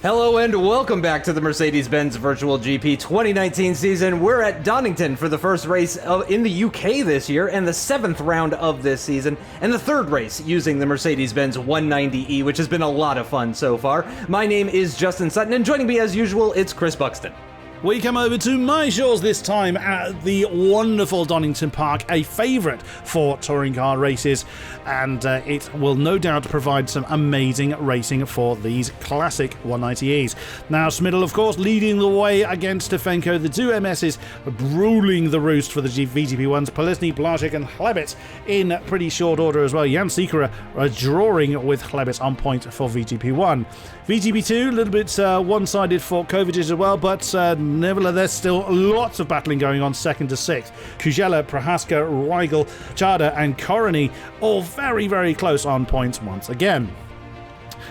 Hello and welcome back to the Mercedes-Benz Virtual GP 2019 season. We're at Donington for the first race in the UK this year and the 7th round of this season and the 3rd race using the Mercedes-Benz 190E, which has been a lot of fun so far. My name is Justin Sutton and joining me as usual, it's Chris Buxton. We come over to my shores this time at the wonderful Donington Park, a favourite for touring car races, and it will no doubt provide some amazing racing for these classic 190Es. Now, Smiddle, of course, leading the way against Stefenko. The two MSs ruling the roost for the VGP1s. Polesny, Blasek and Chlebet in pretty short order as well. Jan Sikora drawing with Chlebet on point for VGP1. VGP2, a little bit one-sided for Kovacic as well, but nevertheless, still lots of battling going on 2nd to 6th. Kujela, Prohaska, Weigel, Chada and Korony all very, very close on points once again.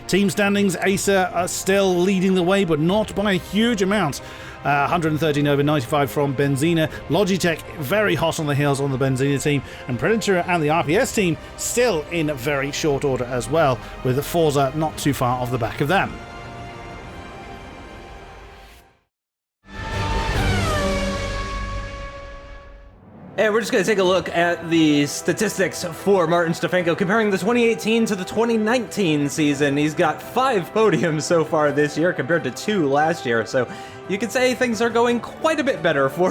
Team standings, Acer are still leading the way, but not by a huge amount. 113 over 95 from Benzina. Logitech very hot on the heels on the Benzina team, and Predator and the RPS team still in very short order as well, with Forza not too far off the back of them. And we're just going to take a look at the statistics for Martin Stefenko, comparing the 2018 to the 2019 season. He's got 5 podiums so far this year compared to 2 last year, so you could say things are going quite a bit better for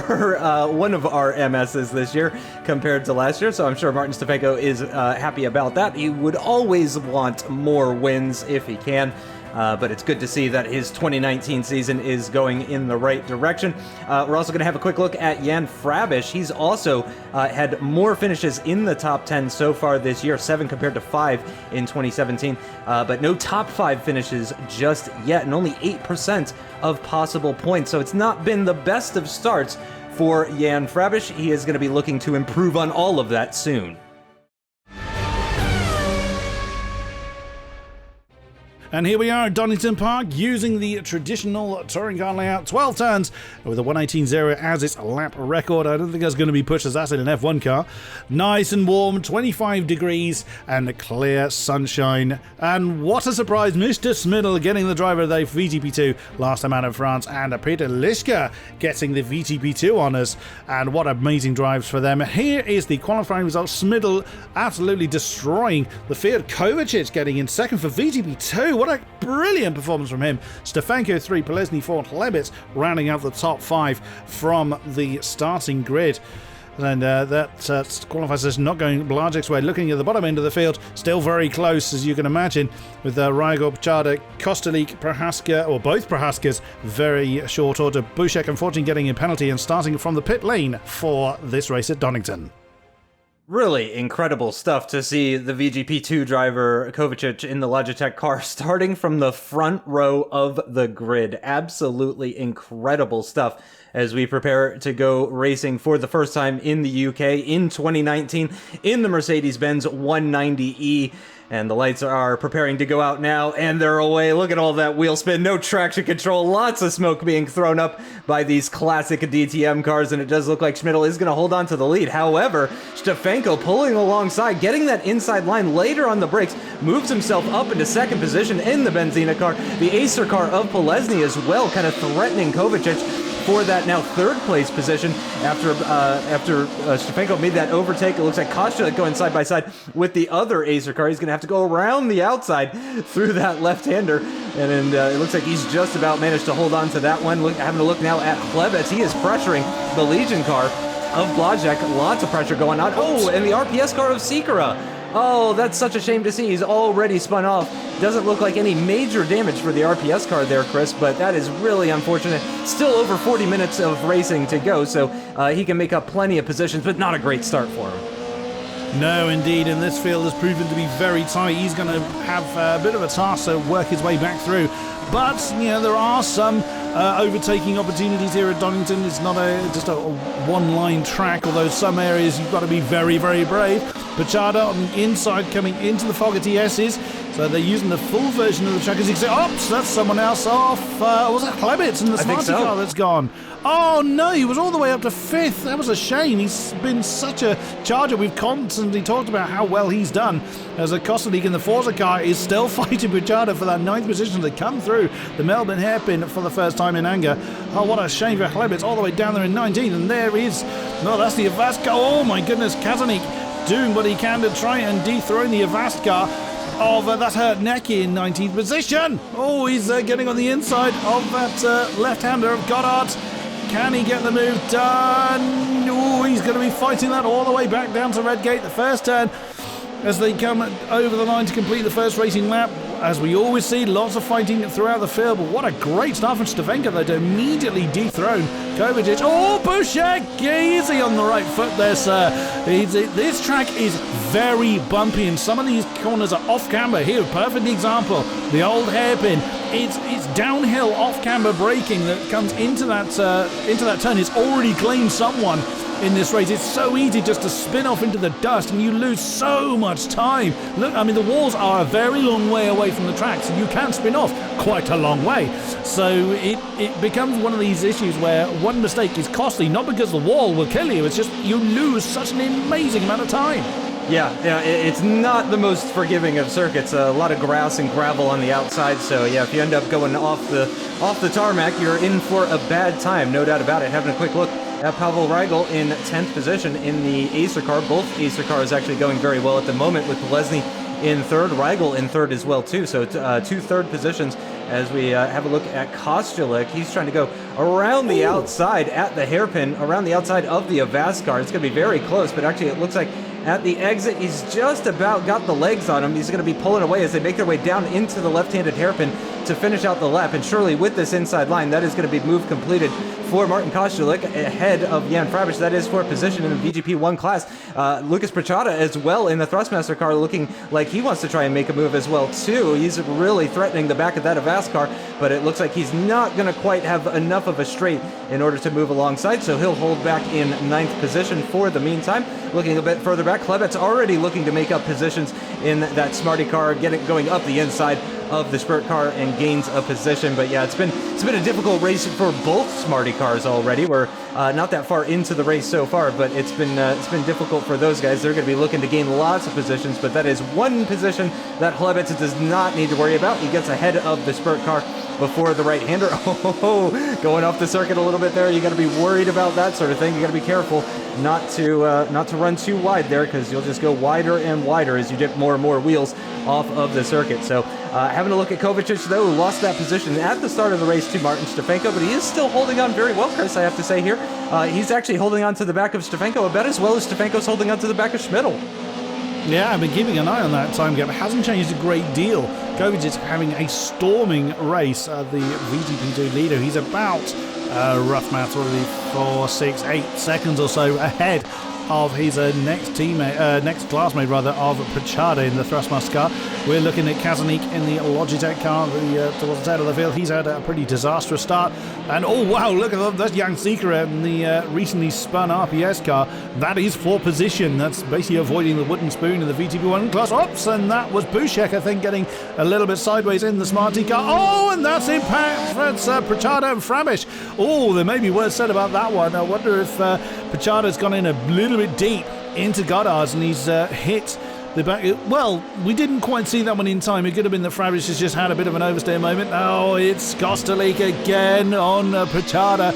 one of our MSs this year compared to last year, so I'm sure Martin Stefenko is happy about that. He would always want more wins if he can. But it's good to see that his 2019 season is going in the right direction. We're also going to have a quick look at Jan Frabish. He's also had more finishes in the top 10 so far this year, 7 compared to 5 in 2017, but no top 5 finishes just yet, and only 8% of possible points. So it's not been the best of starts for Jan Frabish. He is going to be looking to improve on all of that soon. And here we are at Donington Park using the traditional touring car layout, 12 turns with a 118.0 as its lap record. I don't think that's going to be pushed as that in an F1 car. Nice and warm, 25 degrees and clear sunshine. And what a surprise, Mr. Smiddle getting the driver of the VGP2 last time out of France, and Peter Lischka getting the VGP2 honours. And what amazing drives for them. Here is the qualifying results. Smiddle absolutely destroying the field. Kovacic getting in 2nd for VGP2. What a brilliant performance from him. Stefenko 3, Polesny 4, Chlebet rounding out the top 5 from the starting grid. And that qualifies as not going Blazek's way. Looking at the bottom end of the field, still very close, as you can imagine, with Rygor, Chada, Kostalik, Prohaska, or both Prohaskas, very short order. Bushek, unfortunately, getting a penalty and starting from the pit lane for this race at Donington. Really incredible stuff to see the VGP2 driver Kovacic in the Logitech car starting from the front row of the grid. Absolutely incredible stuff as we prepare to go racing for the first time in the UK in 2019 in the Mercedes-Benz 190E. And the lights are preparing to go out now, and they're away. Look at all that wheel spin, no traction control, lots of smoke being thrown up by these classic DTM cars, and it does look like Schmidl is going to hold on to the lead. However, Stefenko pulling alongside, getting that inside line later on the brakes, moves himself up into 2nd position in the Benzina car. The Acer car of Polesny as well, kind of threatening Kovacic for that now 3rd place position after Stefenko made that overtake. It looks like Kostya going side by side with the other Acer car. He's going to have to go around the outside through that left-hander, and it looks like he's just about managed to hold on to that one. Having a look now at Chlebet. He is pressuring the Legion car of Blazek. Lots of pressure going on. Oh, and the RPS car of Sikora. Oh, that's such a shame to see. He's already spun off. Doesn't look like any major damage for the RPS car there, Chris, but that is really unfortunate. Still over 40 minutes of racing to go, so he can make up plenty of positions, but not a great start for him. No, indeed, and this field has proven to be very tight. He's going to have a bit of a task to work his way back through. But, you know, there are some overtaking opportunities here at Donington. It's not just a one-line track, although some areas you've got to be very, very brave. Pachada on the inside coming into the Fog TSs. So they're using the full version of the track. As you can see, oops, that's someone else off. Was it Klebitz in the Smarty car that's gone? Oh no, he was all the way up to 5th. That was a shame. He's been such a charger. We've constantly talked about how well he's done. As a Kodiak in the Forza car is still fighting Pachada for that 9th position to come through the Melbourne hairpin for the first time in anger. Oh, what a shame for Klebitz, all the way down there in 19th. And there is, no, that's the Avast car. Oh my goodness, Kazanic doing what he can to try and dethrone the Avast car. That's hurt Necky in 19th position. Oh, he's getting on the inside of that left-hander of Goddard. Can he get the move done? Oh, he's going to be fighting that all the way back down to Redgate, the first turn, as they come over the line to complete the first racing lap. As we always see, lots of fighting throughout the field, but what a great start from Stefanko, though, to immediately dethrone Kovacic. Oh, Bushek, easy on the right foot there, sir. This track is very bumpy, and some of these corners are off-camber. Here, perfect example, the old hairpin. It's downhill off-camber braking that comes into that turn. It's already claimed someone in this race. It's so easy just to spin off into the dust, and you lose so much time. Look, I mean, the walls are a very long way away from the track, so you can spin off quite a long way. So it becomes one of these issues where one mistake is costly, not because the wall will kill you, it's just you lose such an amazing amount of time. Yeah, it's not the most forgiving of circuits. A lot of grass and gravel on the outside, so yeah, if you end up going off the tarmac, you're in for a bad time, no doubt about it. Having a quick look at Pavel Reigl in 10th position in the Acer car. Both Acer cars actually going very well at the moment, with Lesney in 3rd, Reigl in 3rd as well too. So 2 3rd positions as we have a look at Kostulik. He's trying to go around the outside at the hairpin, around the outside of the Avast car. It's going to be very close, but actually it looks like at the exit, he's just about got the legs on him. He's going to be pulling away as they make their way down into the left-handed hairpin to finish out the lap. And surely with this inside line, that is going to be move completed for Martin Kostulik ahead of Jan Frabish. That is for position in the VGP1 class. Lucas Pachada as well in the Thrustmaster car, looking like he wants to try and make a move as well too. He's really threatening the back of that Avast car, but it looks like he's not going to quite have enough of a straight in order to move alongside, so he'll hold back in 9th position for the meantime. Looking a bit further back, Klebet's already looking to make up positions in that Smarty car, going up the inside of the Spurt car and gains a position. But yeah, it's been a difficult race for both Smarty cars already. We're not that far into the race so far, but it's been difficult for those guys. They're going to be looking to gain lots of positions, but that is one position that Klebets does not need to worry about. He gets ahead of the Spurt car before the right-hander. Oh, going off the circuit a little bit there. You got to be worried about that sort of thing. You got to be careful not to run too wide there, because you'll just go wider and wider as you dip more and more wheels off of the circuit. So having a look at Kovacic, though, who lost that position at the start of the race to Martin Stefanko, but he is still holding on very well, Chris, I have to say here. He's actually holding on to the back of Stefanko a bit, as well as Stefanko's holding on to the back of Schmidl. Yeah, I've been keeping an eye on that time gap. It hasn't changed a great deal. Kovacic is having a storming race. The VGP2 leader, he's about rough math, what are they, 4, 6, 8 seconds or so ahead of his next classmate of Pachada in the Thrustmaster car. We're looking at Kazanik in the Logitech car, towards the tail of the field. He's had a pretty disastrous start. And oh wow, look at that young Seeker in the recently spun RPS car. That is for position. That's basically avoiding the wooden spoon in the VTB1 class. Oops, and that was Bushek, I think, getting a little bit sideways in the Smarty car. Oh, and that's impact. That's Pachada and Frabish. Oh, there may be words said about that one. I wonder if Pachada's gone in a little bit deep into Goddard's and he's hit the back. Well, we didn't quite see that one in time. It could have been that Frabish has just had a bit of an oversteer moment. Oh, it's Kostulik again on Pachada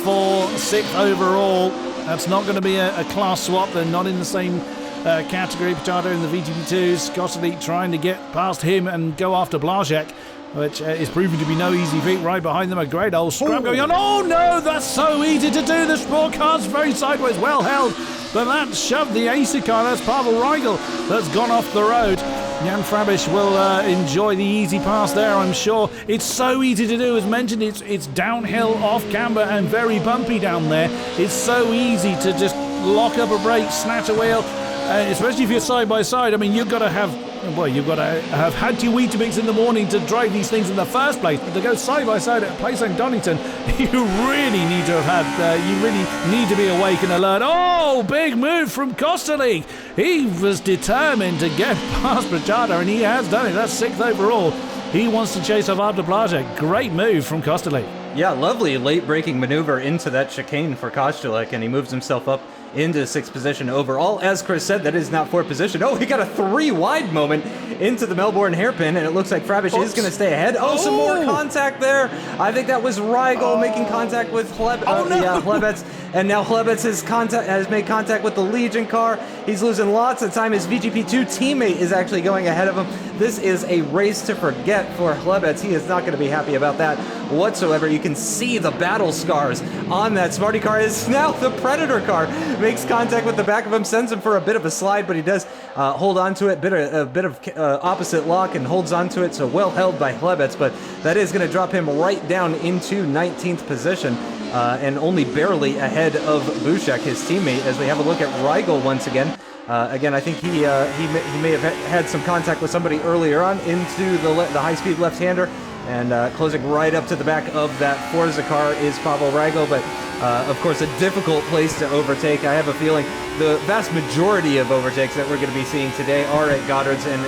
for 6th overall. That's not going to be a class swap. They're not in the same category. Pachada in the VTB2s. Kostulik trying to get past him and go after Blazek, which is proving to be no easy feat. Right behind them, a great old scrap going on. Oh no, that's so easy to do. The sport car's very sideways, well held, but that shoved the AC car. That's Pavel Reigl that's gone off the road. Jan Frabish will enjoy the easy pass there, I'm sure. It's so easy to do. As mentioned, it's downhill, off camber, and very bumpy down there. It's so easy to just lock up a brake, snatch a wheel, especially if you're side by side. I mean, you've got to have well, you've got to have had your Weetabix in the morning to drive these things in the first place, but to go side by side at a place like Donington, you really need to have had, you really need to be awake and alert. Oh, big move from Kostalik. He was determined to get past Brachada, and he has done it. That's 6th overall. He wants to chase off after Blazek. Great move from Kostalik. Yeah, lovely late braking maneuver into that chicane for Kostalik, and he moves himself up into 6th position overall. As Chris said, that is not 4th position. Oh, he got a 3 wide moment into the Melbourne hairpin, and it looks like Frabish is going to stay ahead. Oh, some more contact there. I think that was Rigel making contact with Hlebets, and now Hlebets has made contact with the Legion car. He's losing lots of time. His VGP2 teammate is actually going ahead of him. This is a race to forget for Hlebets. He is not going to be happy about that whatsoever. You can see the battle scars on that Smarty car. Is now the Predator car. Makes contact with the back of him, sends him for a bit of a slide, but he does hold on to it, a bit of opposite lock, and holds on to it, so well held by Hlebets, but that is going to drop him right down into 19th position, and only barely ahead of Bushek, his teammate, as we have a look at Rigel once again. Again, I think he may have had some contact with somebody earlier on into the high-speed left-hander, and closing right up to the back of that Forza car is Pavel Rigel, but of course, a difficult place to overtake. I have a feeling the vast majority of overtakes that we're going to be seeing today are at Goddard's and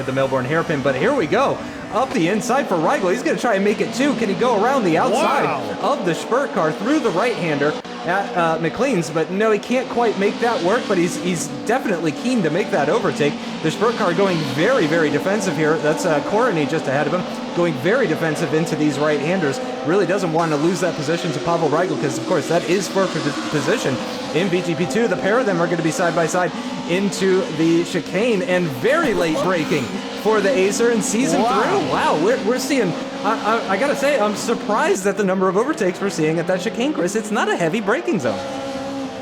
the Melbourne hairpin. But here we go. Up the inside for Rigel. He's going to try and make it too. Can he go around the outside of the Spurt car through the right-hander at McLean's? But no, he can't quite make that work, but he's definitely keen to make that overtake. The Spurt car going very, very defensive here. That's Korony just ahead of him, going very defensive into these right-handers. Really doesn't want to lose that position to Pavel Rigel, because, of course, that is 4th position in VGP2. The pair of them are going to be side by side into the chicane, and very late braking for the Acer, and sees him through. Wow, we're seeing, I gotta say, I'm surprised at the number of overtakes we're seeing at that chicane, Chris. It's not a heavy braking zone.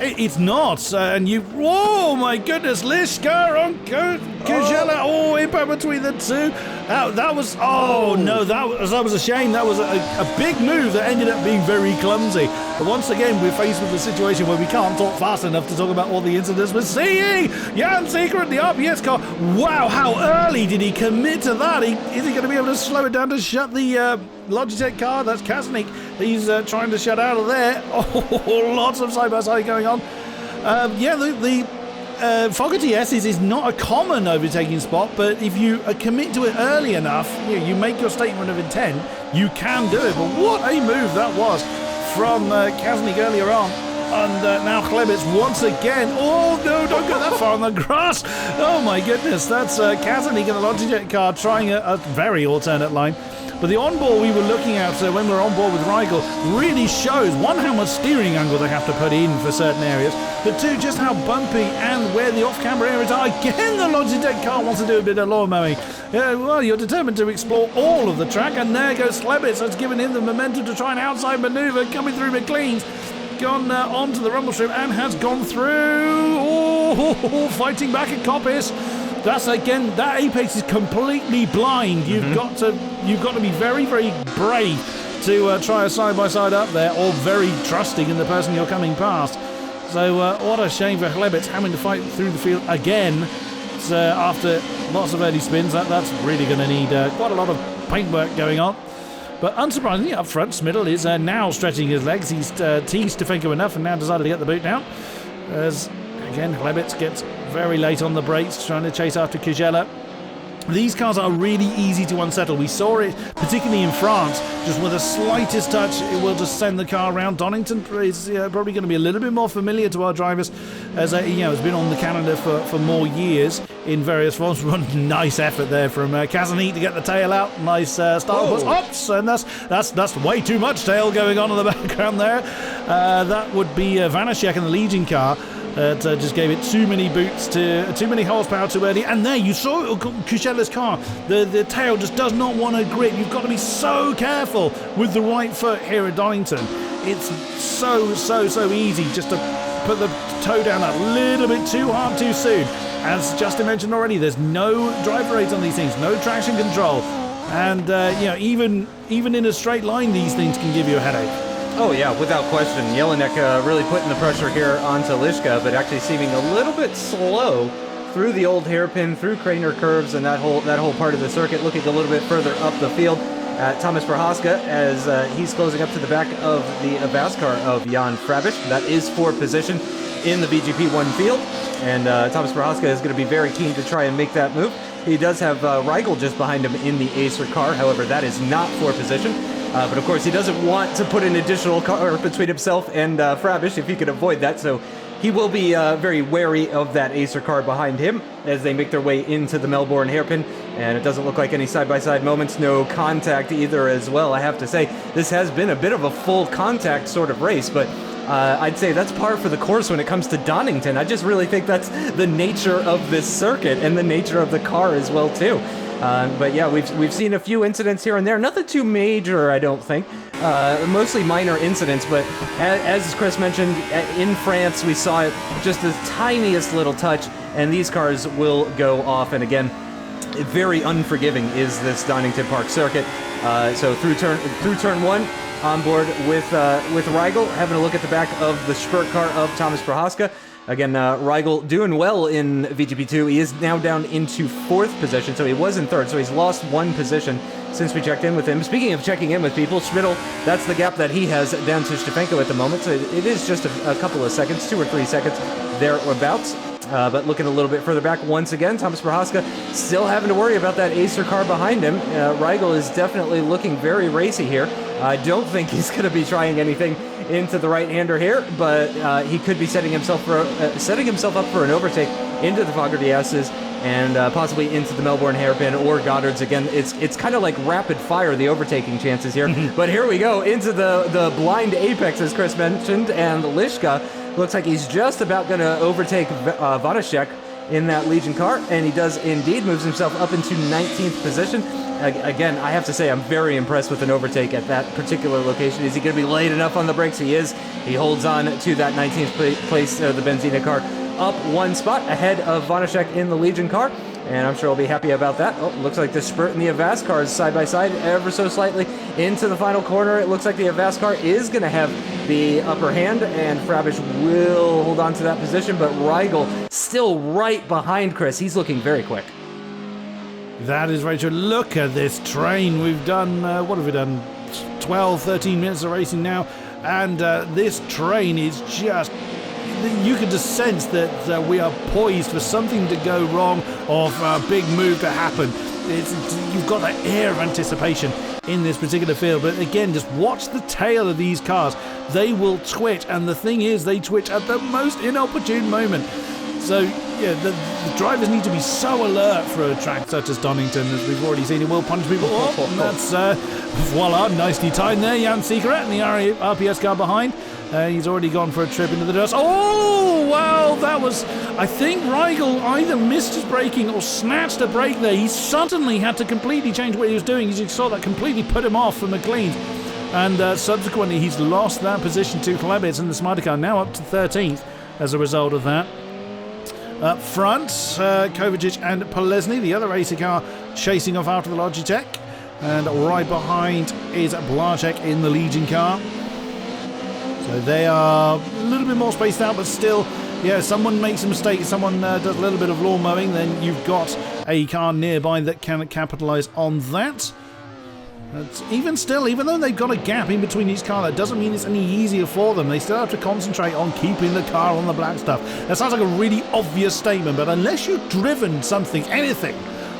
It's not, and whoa, my goodness, Lishka on Kujela, impact between the two. That was a shame. That was a big move that ended up being very clumsy. But once again, we're faced with a situation where we can't talk fast enough to talk about all the incidents we're seeing. Jan Secret, the RPS car. Wow, how early did he commit to that? Is he going to be able to slow it down to shut the Logitech car? That's Kasnik. He's trying to shut out of there. Oh, lots of side-by-side going on. The Fogarty S's is not a common overtaking spot, but if you commit to it early enough, you make your statement of intent, you can do it. But what a move that was from Kasnik earlier on. And now Klebitz once again. Oh, no, don't go that far on the grass. Oh, my goodness. That's Kasnik in the Logitech car trying a very alternate line. But the on-board we were looking at when we were on board with Rigel really shows, one, how much steering angle they have to put in for certain areas, but two, just how bumpy and where the off-camber areas are. Again, the Logitech car wants to do a bit of lawn mowing. Well, you're determined to explore all of the track, and there goes Slebitz. That's given him the momentum to try an outside manoeuvre, coming through McLean's. Gone onto the rumble strip and has gone through. Oh, fighting back at Coppice. That's again, that Apex is completely blind. You've got to be very, very brave to try a side-by-side up there, or very trusting in the person you're coming past. So what a shame for Hlebets having to fight through the field again. So after lots of early spins, that's really going to need quite a lot of paintwork going on. But unsurprisingly, up front, Smiddle is now stretching his legs. He's teased Stefenko enough and now decided to get the boot down. As, again, Hlebets gets very late on the brakes, trying to chase after Kujela. These cars are really easy to unsettle. We saw it particularly in France, just with the slightest touch, it will just send the car around. Donington is probably going to be a little bit more familiar to our drivers, as has been on the calendar for more years in various forms. Nice effort there from Kazanik to get the tail out. Nice start. Oops, and that's way too much tail going on in the background there. That would be Vanashek in the Legion car. Just gave it too many boots, too many horsepower too early. And there you saw Kushela's car. The tail just does not want to grip. You've got to be so careful with the right foot here at Donington. It's so easy just to put the toe down a little bit too hard too soon. As Justin mentioned already, there's no driver aids on these things, no traction control. And even in a straight line, these things can give you a headache. Oh yeah, without question. Jelinek really putting the pressure here onto Lishka, but actually seeming a little bit slow through the old hairpin, through Craner curves, and that whole part of the circuit, looking a little bit further up the field at Thomas Prohaska as he's closing up to the back of the Avaskar of Jan Frabisch. That is for position in the VGP1 field, and Thomas Prohaska is going to be very keen to try and make that move. He does have Rigel just behind him in the Acer car, however, that is not for position. But of course, he doesn't want to put an additional car between himself and Frabisch if he can avoid that, so he will be very wary of that Acer car behind him as they make their way into the Melbourne hairpin, and it doesn't look like any side-by-side moments, no contact either as well. I have to say, this has been a bit of a full contact sort of race, but I'd say that's par for the course when it comes to Donington. I just really think that's the nature of this circuit and the nature of the car as well, too. But yeah, we've seen a few incidents here and there. Nothing too major, I don't think. Mostly minor incidents, but as Chris mentioned, in France, we saw it just the tiniest little touch, and these cars will go off. And again, very unforgiving is this Donington Park circuit. So through turn one, on board with Rigel, having a look at the back of the Spurt car of Thomas Prohaska. Again, Rigel doing well in VGP2. He is now down into 4th position, so he was in 3rd, so he's lost 1 position since we checked in with him. Speaking of checking in with people, Schmidl, that's the gap that he has down to Stefanko at the moment, so it is just a couple of seconds, 2 or 3 seconds thereabouts. But looking a little bit further back, once again, Thomas Prohaska still having to worry about that Acer car behind him. Rigel is definitely looking very racy here. I don't think he's going to be trying anything into the right-hander here, but he could be setting himself up for an overtake into the Fogarty-S's and possibly into the Melbourne hairpin or Goddard's. Again, it's kind of like rapid fire, the overtaking chances here. But here we go into the blind apex, as Chris mentioned, and Lishka looks like he's just about going to overtake Vanashek in that Legion car, and he does indeed, moves himself up into 19th position. Again, I have to say I'm very impressed with an overtake at that particular location. Is he going to be late enough on the brakes? He is. He holds on to that 19th place, the Benzina car, up 1 spot ahead of Vanashek in the Legion car, and I'm sure he'll be happy about that. Oh, looks like the Spurt and the Avast cars side by side ever so slightly into the final corner. It looks like the Avast car is going to have the upper hand, and Frabisch will hold on to that position, but Rigel still right behind Chris. He's looking very quick. That is very true. Look at this train. We've done, what have we done? 12, 13 minutes of racing now, and this train is just... You can just sense that we are poised for something to go wrong or for a big move to happen. You've got that air of anticipation in this particular field. But again, just watch the tail of these cars. They will twitch, and the thing is, they twitch at the most inopportune moment. So, yeah, the drivers need to be so alert for a track such as Donington, as we've already seen. It will punch people. Oh, and that's, voila, nicely timed there. Jan Siegerett and the RPS car behind. He's already gone for a trip into the dust. Oh, wow, that was... I think Rigel either missed his braking or snatched a brake there. He suddenly had to completely change what he was doing. As you saw, that completely put him off from McLean. And subsequently, he's lost that position to Klebitz in the Smarter car, now up to 13th as a result of that. Up front, Kovacic and Polesny, the other racer car, chasing off after the Logitech. And right behind is Blanchek in the Legion car. So they are a little bit more spaced out, but still, yeah, someone makes a mistake, someone does a little bit of lawn mowing, then you've got a car nearby that can capitalise on that. But even still, even though they've got a gap in between each car, that doesn't mean it's any easier for them. They still have to concentrate on keeping the car on the black stuff. That sounds like a really obvious statement, but unless you've driven something, anything,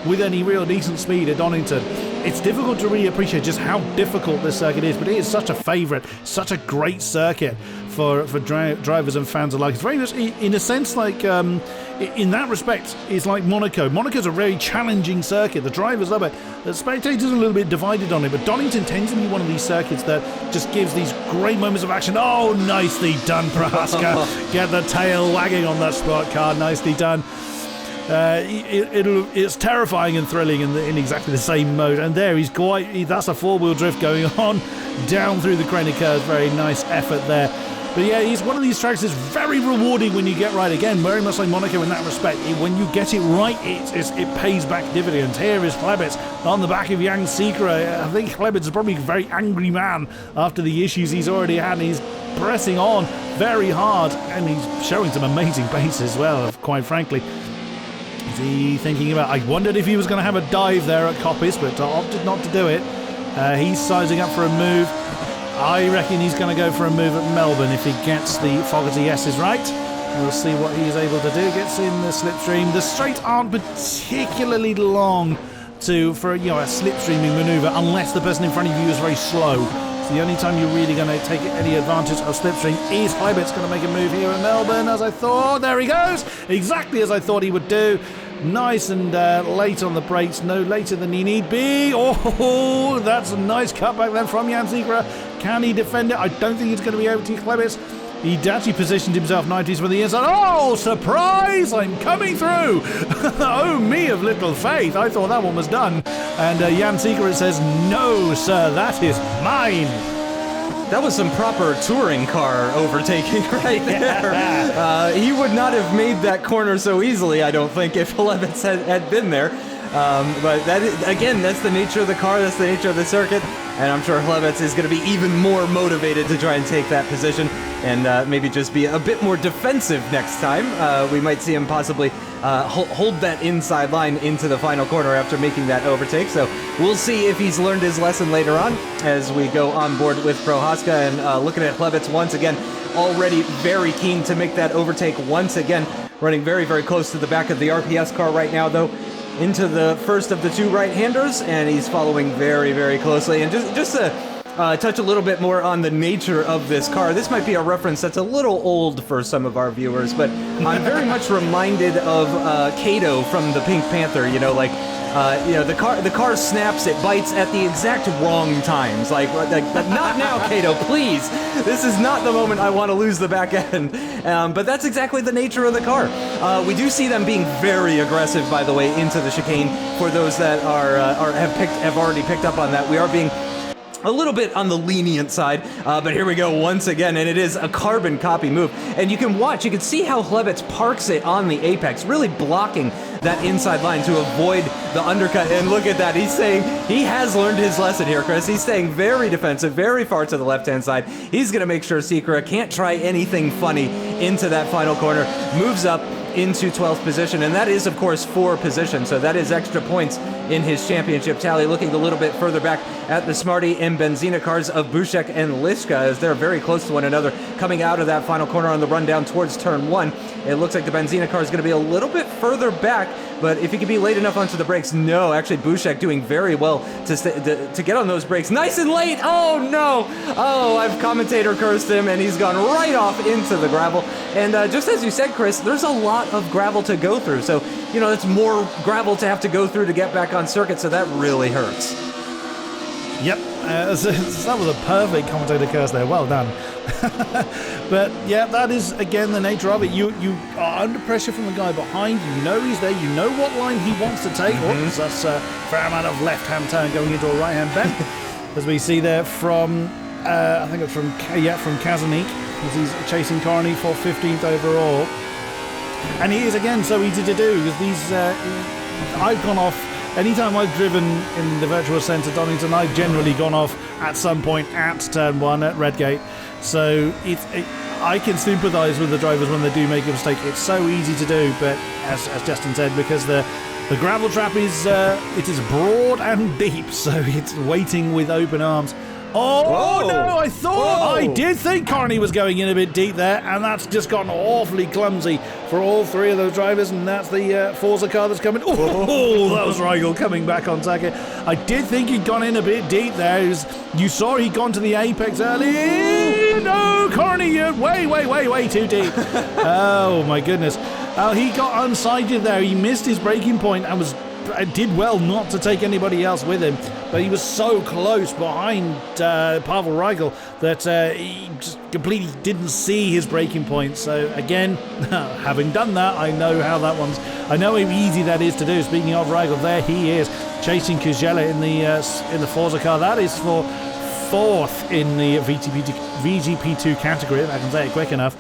with any real decent speed at Donington, it's difficult to really appreciate just how difficult this circuit is, but it is such a favourite, such a great circuit for drivers and fans alike. It's very much, in a sense, like, in that respect, it's like Monaco. Monaco's a very challenging circuit. The drivers love it. The spectators are a little bit divided on it, but Donington tends to be one of these circuits that just gives these great moments of action. Oh, nicely done, Prohaska. Get the tail wagging on that sport car. Nicely done. It's terrifying and thrilling in exactly the same mode, and there that's a four-wheel drift going on down through the Craner curves. Very nice effort there. But yeah, he's one of these tracks that's very rewarding when you get right. Again, very much like Monaco in that respect. When you get it right, it pays back dividends. Here is Klebitz on the back of Jan Siegerett. I think Klebitz is probably a very angry man after the issues he's already had. He's pressing on very hard, and he's showing some amazing pace as well, quite frankly. Is he thinking about... I wondered if he was going to have a dive there at Coppice, but opted not to do it. He's sizing up for a move. I reckon he's going to go for a move at Melbourne if he gets the Fogarty S's right. We'll see what he's able to do. Gets in the slipstream. The straights aren't particularly long for a slipstreaming manoeuvre unless the person in front of you is very slow. So the only time you're really going to take any advantage of slipstream is Hybit's going to make a move here at Melbourne, as I thought. There he goes! Exactly as I thought he would do. Nice and late on the brakes, no later than he need be. Oh, that's a nice cutback then from Jan Zegera. Can he defend it? I don't think he's going to be able to. Klebitz, he actually positioned himself 90s from the inside. Oh, surprise! I'm coming through! Oh, me of little faith. I thought that one was done. And Jan Zegera says, no, sir, that is mine. That was some proper touring car overtaking right there. He would not have made that corner so easily, I don't think, if Klebitz had been there. But that's the nature of the car, that's the nature of the circuit, and I'm sure Klebitz is going to be even more motivated to try and take that position and maybe just be a bit more defensive next time. We might see him possibly hold that inside line into the final corner after making that overtake, so we'll see if he's learned his lesson later on as we go on board with Prohaska. And looking at Klebitz once again, already very keen to make that overtake once again, running very, very close to the back of the RPS car right now, though, into the first of the two right-handers, and he's following very, very closely. And just to touch a little bit more on the nature of this car, this might be a reference that's a little old for some of our viewers, but I'm very much reminded of Kato from the Pink Panther. The car snaps, it bites at the exact wrong times. Like not now, Kato, please. This is not the moment I want to lose the back end. But that's exactly the nature of the car. We do see them being very aggressive, by the way, into the chicane. For those that have already picked up on that, we are being a little bit on the lenient side, but here we go once again, and it is a carbon copy move. And you can see how Klebitz parks it on the apex, really blocking that inside line to avoid the undercut. And look at that, he's saying he has learned his lesson here, Chris. He's staying very defensive, very far to the left-hand side. He's going to make sure Zegera can't try anything funny into that final corner. Moves up into 12th position, and that is, of course, 4 positions, so that is extra points in his championship tally. Looking a little bit further back at the Smarty and Benzina cars of Bushek and Liska, as they're very close to one another, coming out of that final corner on the rundown towards turn 1. It looks like the Benzina car is going to be a little bit further back, but if he can be late enough onto the brakes, no, actually Bushek doing very well to get on those brakes. Nice and late! Oh no! Oh, I've commentator cursed him, and he's gone right off into the gravel. And just as you said, Chris, there's a lot of gravel to go through, so it's more gravel to have to go through to get back on circuit, so that really hurts. Yep, that was a perfect commentator curse there. Well done. But yeah, that is again the nature of it. You are under pressure from the guy behind. You know he's there. You know what line he wants to take. Oops, that's a fair amount of left-hand turn going into a right-hand bend, as we see there from I think it's from Kazanik, as he's chasing Carney for 15th overall. And he is again so easy to do because these I've gone off. Anytime I've driven in the virtual centre Donington, I've generally gone off at some point at turn 1 at Redgate. So I can sympathise with the drivers when they do make a mistake. It's so easy to do, but as Justin said, because the gravel trap is broad and deep, so it's waiting with open arms. Oh, whoa. No, I did think Carney was going in a bit deep there, and that's just gotten awfully clumsy for all 3 of those drivers, and that's the Forza car that's coming. Oh, that was Rigel coming back on target. I did think he'd gone in a bit deep there. You saw he'd gone to the apex early. No, Carney, you're way too deep. Oh, my goodness. He got unsighted there. He missed his braking point and did well not to take anybody else with him, but he was so close behind Pavel Rigel that he just completely didn't see his braking point. So again, having done that, I know how easy that is to do. Speaking of Rigel, there he is chasing Kujela in the Forza car. That is for 4th in the VGP2 category, if I can say it quick enough.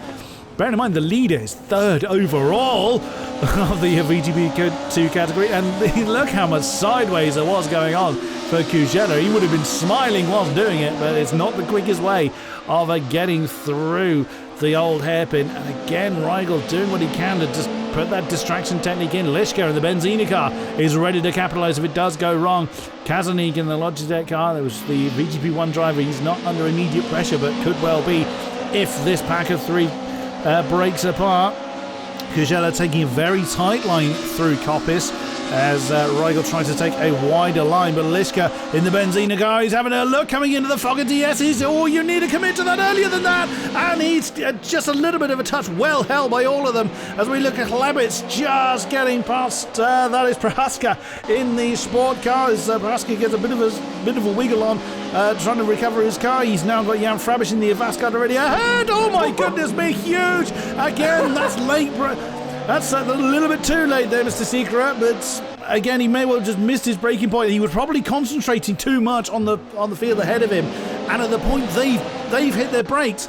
Bearing in mind the leader is 3rd overall of the VGP2 category, and look how much sideways there was going on for Kujela. He would have been smiling whilst doing it, but it's not the quickest way of getting through the old hairpin. And again, Rigel doing what he can to just put that distraction technique in. Lishka in the Benzina car is ready to capitalise if it does go wrong. Kazanik in the Logitech car, there was the VGP1 driver. He's not under immediate pressure, but could well be if this pack of three breaks apart. Kujela taking a very tight line through Coppice as Rigel tries to take a wider line, but Lishka in the Benzina car, he's having a look coming into the Fogger DSs. Oh, you need to commit to that earlier than that, and he's just a little bit of a touch, well held by all of them as we look at Lebitz just getting past, that is Prohaska in the sport car as Prohaska gets a bit of a wiggle on, trying to recover his car. He's now got Jan Frabish in the Avascard already ahead. Oh my goodness me, huge! Again, that's late. That's a little bit too late there, Mr. Secret, but again, he may well have just missed his braking point. He was probably concentrating too much on the field ahead of him, and at the point they've hit their brakes,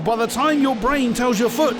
by the time your brain tells your foot,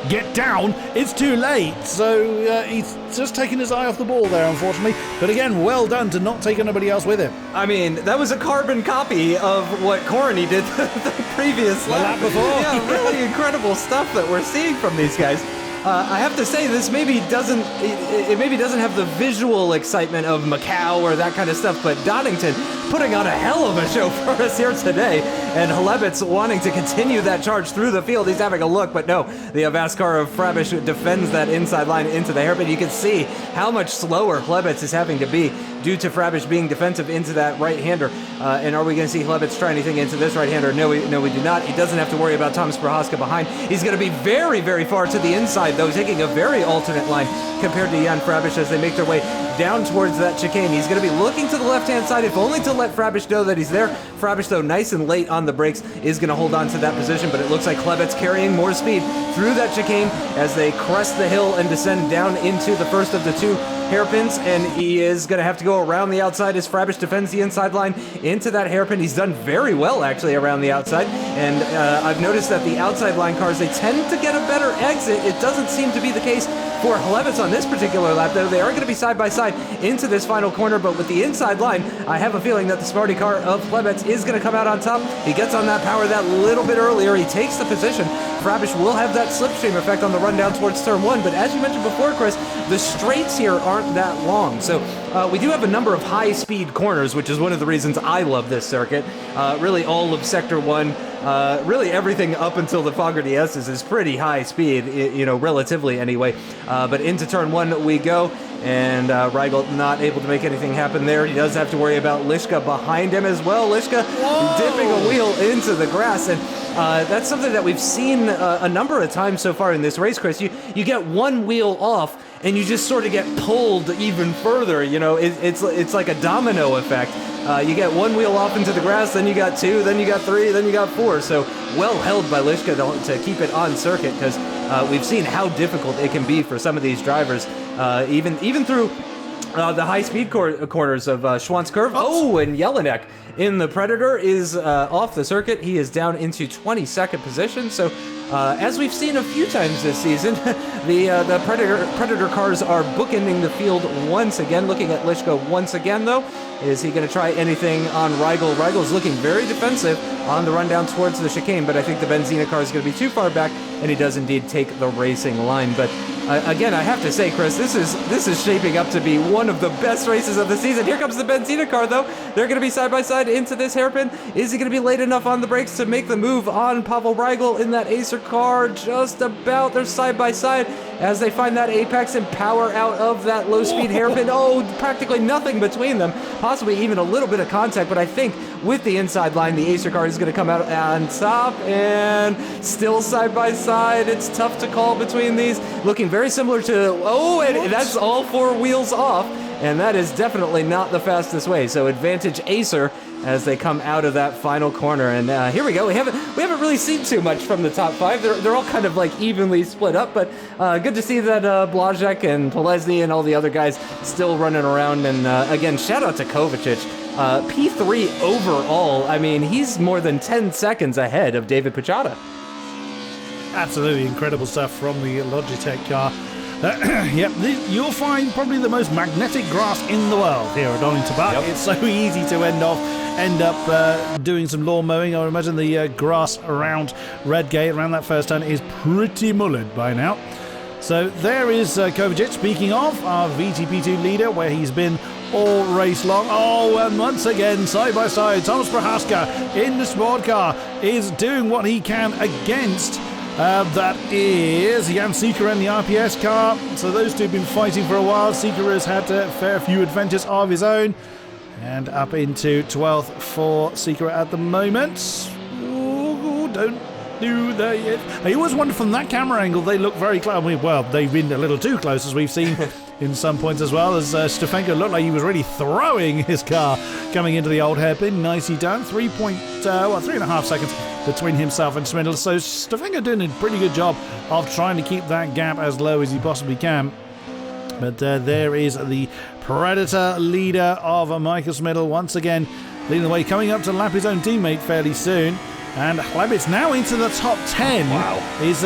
get down, it's too late. So he's just taking his eye off the ball there, unfortunately. But again, well done to not take anybody else with him. I mean, that was a carbon copy of what Corny did the previous lap before. Yeah, really incredible stuff that we're seeing from these guys. I have to say, this maybe doesn't have the visual excitement of Macau or that kind of stuff, but Donington putting on a hell of a show for us here today, and Hlebitz wanting to continue that charge through the field. He's having a look, but no, the Avaskar of Frabish defends that inside line into the hairpin. You can see how much slower Hlebitz is having to be due to Frabish being defensive into that right-hander. And are we going to see Hlebitz try anything into this right-hander? No, we do not. He doesn't have to worry about Thomas Prohaska behind. He's going to be very, very far to the inside, though, taking a very alternate line compared to Jan Frabish as they make their way down towards that chicane. He's going to be looking to the left-hand side, if only to let Frabish know that he's there. Frabish, though, nice and late on the brakes, is going to hold on to that position, but it looks like Hlebitz carrying more speed through that chicane as they crest the hill and descend down into the first of the two hairpins, and he is going to have to go around the outside as Frabish defends the inside line into that hairpin. He's done very well, actually, around the outside, and I've noticed that the outside line cars, they tend to get a better exit. It doesn't seem to be the case for Hlebitz on this particular lap, though. They are going to be side by side into this final corner, but with the inside line, I have a feeling that the Smarty car of Hlebitz is going to come out on top. He gets on that power that little bit earlier. He takes the position. Frabish will have that slipstream effect on the run down towards turn one, but as you mentioned before, Chris, the straights here aren't that long. So we do have a number of high-speed corners, which is one of the reasons I love this circuit. Really all of Sector 1, really everything up until the Fogger DSs is pretty high speed, relatively anyway. But into turn one we go, and Rigel not able to make anything happen there. He does have to worry about Lishka behind him as well. Lishka dipping a wheel into the grass, and that's something that we've seen a number of times so far in this race, Chris. You get one wheel off, and you just sort of get pulled even further. It's like a domino effect. You get one wheel off into the grass, then you got two, then you got three, then you got four. So well held by Lishka to keep it on circuit, because we've seen how difficult it can be for some of these drivers, even through the high-speed corners of Schwantz Curve. Oh, and Jelinek in the Predator is off the circuit. He is down into 22nd position. So as we've seen a few times this season, the Predator cars are bookending the field once again. Looking at Lishka once again, though. Is he going to try anything on Rigel? Rigel's looking very defensive on the run down towards the chicane, but I think the Benzina car is going to be too far back, and he does indeed take the racing line. But again, I have to say, Chris, this is shaping up to be one of the best races of the season. Here comes the Benzina car, though. They're going to be side by side into this hairpin. Is he going to be late enough on the brakes to make the move on Pavel Rigel in that Acer car? Just about. They're side by side as they find that apex and power out of that low-speed hairpin. Oh, practically nothing between them. Possibly even a little bit of contact, but I think with the inside line, the Acer car is going to come out on top, and still side by side. It's tough to call between these. Looking very similar to, and that's all four wheels off, and that is definitely not the fastest way. So advantage Acer as they come out of that final corner. And here we go. We haven't really seen too much from the top five. They're all kind of like evenly split up, but good to see that Blazek and Polesny and all the other guys still running around. And again, shout out to Kovacic. P3 overall. I mean, he's more than 10 seconds ahead of David Puchata. Absolutely incredible stuff from the Logitech car. Yep, you'll find probably the most magnetic grass in the world here at Donington Park. Yep. It's so easy to end up doing some lawn mowing. I would imagine the grass around Redgate, around that first turn, is pretty mullered by now. So there is Kovacic, speaking of, our VGP2 leader, where he's been all race long. Oh, and once again, side by side, Thomas Prohaska in the sport car is doing what he can against that is Jan Sikora in the RPS car. So those two have been fighting for a while. Sikora has had a fair few adventures of his own. And up into 12th for Sikora at the moment. Ooh, don't do that yet. I always wonder from that camera angle, they look very close. Well, they've been a little too close, as we've seen in some points as well, as Stefanko looked like he was really throwing his car coming into the old hairpin. Nicely done. 3.5 seconds between himself and Swindle. So Stefanko doing a pretty good job of trying to keep that gap as low as he possibly can. But there is the Predator leader of Michael Smidl once again leading the way, coming up to lap his own teammate fairly soon. And Hlebitz now into the top 10. Wow. Is